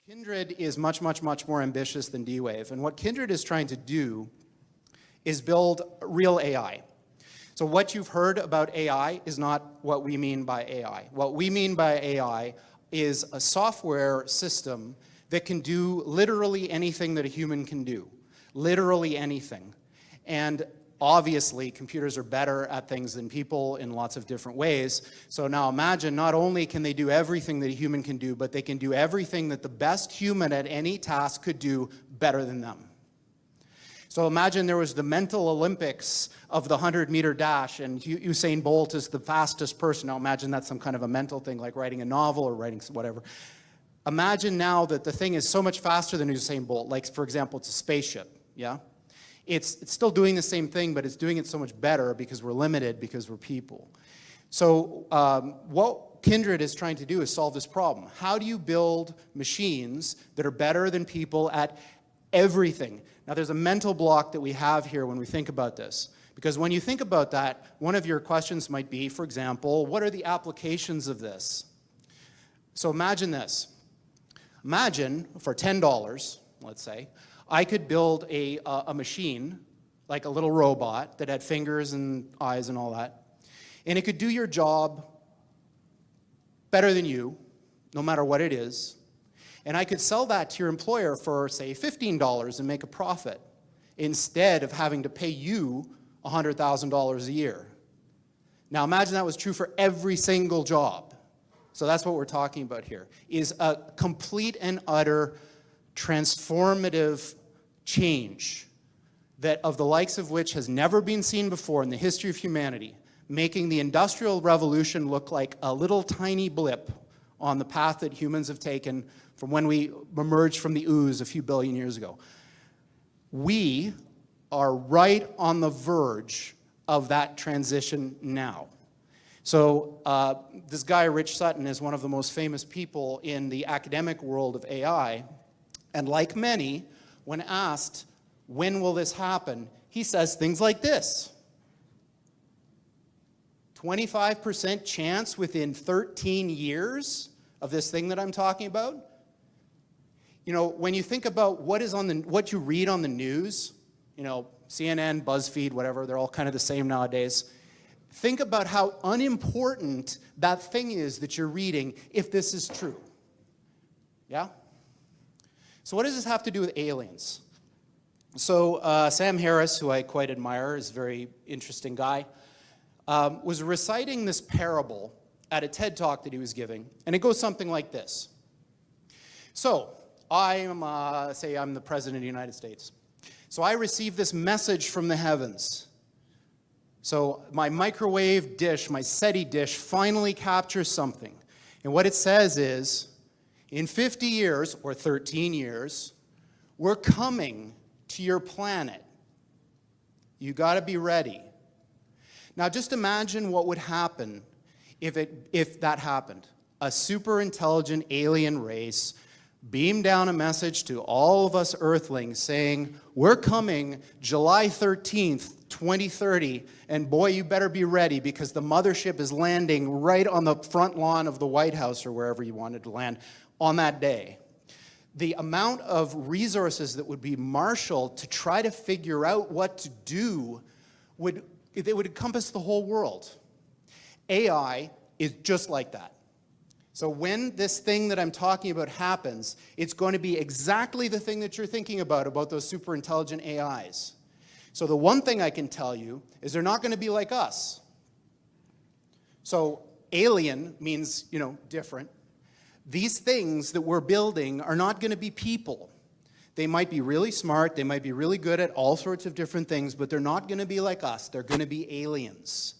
Kindred is much, much, much more ambitious than D-Wave. And what Kindred is trying to do is build real AI. So what you've heard about AI is not what we mean by AI. What we mean by AI is a software system that can do literally anything that a human can do. Literally anything. And obviously, computers are better at things than people in lots of different ways. So now imagine, not only can they do everything that a human can do, but they can do everything that the best human at any task could do better than them. So imagine there was the mental Olympics of the 100-meter dash, and Usain Bolt is the fastest person. Now imagine that's some kind of a mental thing, like writing a novel or writing whatever. Imagine now that the thing is so much faster than Usain Bolt, like, for example, it's a spaceship, yeah? It's still doing the same thing, but it's doing it so much better because we're limited, because we're people. So what Kindred is trying to do is solve this problem. How do you build machines that are better than people at everything? Now, there's a mental block that we have here when we think about this. Because when you think about that, one of your questions might be, for example, what are the applications of this? So imagine this. Imagine for $10, let's say, I could build a machine, like a little robot that had fingers and eyes and all that, and it could do your job better than you, no matter what it is, and I could sell that to your employer for, say, $15 and make a profit, instead of having to pay you $100,000 a year. Now imagine that was true for every single job. So that's what we're talking about here, is a complete and utter transformative change that of the likes of which has never been seen before in the history of humanity, making the Industrial Revolution look like a little tiny blip on the path that humans have taken from when we emerged from the ooze a few billion years ago. We are right on the verge of that transition now. So this guy, Rich Sutton, is one of the most famous people in the academic world of AI. And like many, when asked, when will this happen, he says things like this. 25% chance within 13 years of this thing that I'm talking about. You know, when you think about what you read on the news, you know, CNN, BuzzFeed, whatever, they're all kind of the same nowadays. Think about how unimportant that thing is that you're reading if this is true. Yeah? So what does this have to do with aliens? So Sam Harris, who I quite admire, is a very interesting guy, was reciting this parable at a TED Talk that he was giving, and it goes something like this. So say I'm the President of the United States. So I received this message from the heavens. So my microwave dish, my SETI dish, finally captures something. And what it says is, in 50 years, or 13 years, we're coming to your planet. You gotta be ready. Now just imagine what would happen if that happened. A super intelligent alien race beamed down a message to all of us Earthlings saying, we're coming July 13th, 2030, and boy, you better be ready because the mothership is landing right on the front lawn of the White House or wherever you wanted to land on that day. The amount of resources that would be marshaled to try to figure out what to do would encompass the whole world. AI is just like that. So when this thing that I'm talking about happens, it's going to be exactly the thing that you're thinking about those super intelligent AIs. So the one thing I can tell you is they're not going to be like us. So alien means, you know, different. These things that we're building are not going to be people. They might be really smart, they might be really good at all sorts of different things, but they're not going to be like us. They're going to be aliens.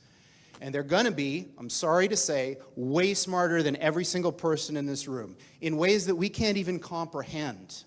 And they're going to be, I'm sorry to say, way smarter than every single person in this room in ways that we can't even comprehend.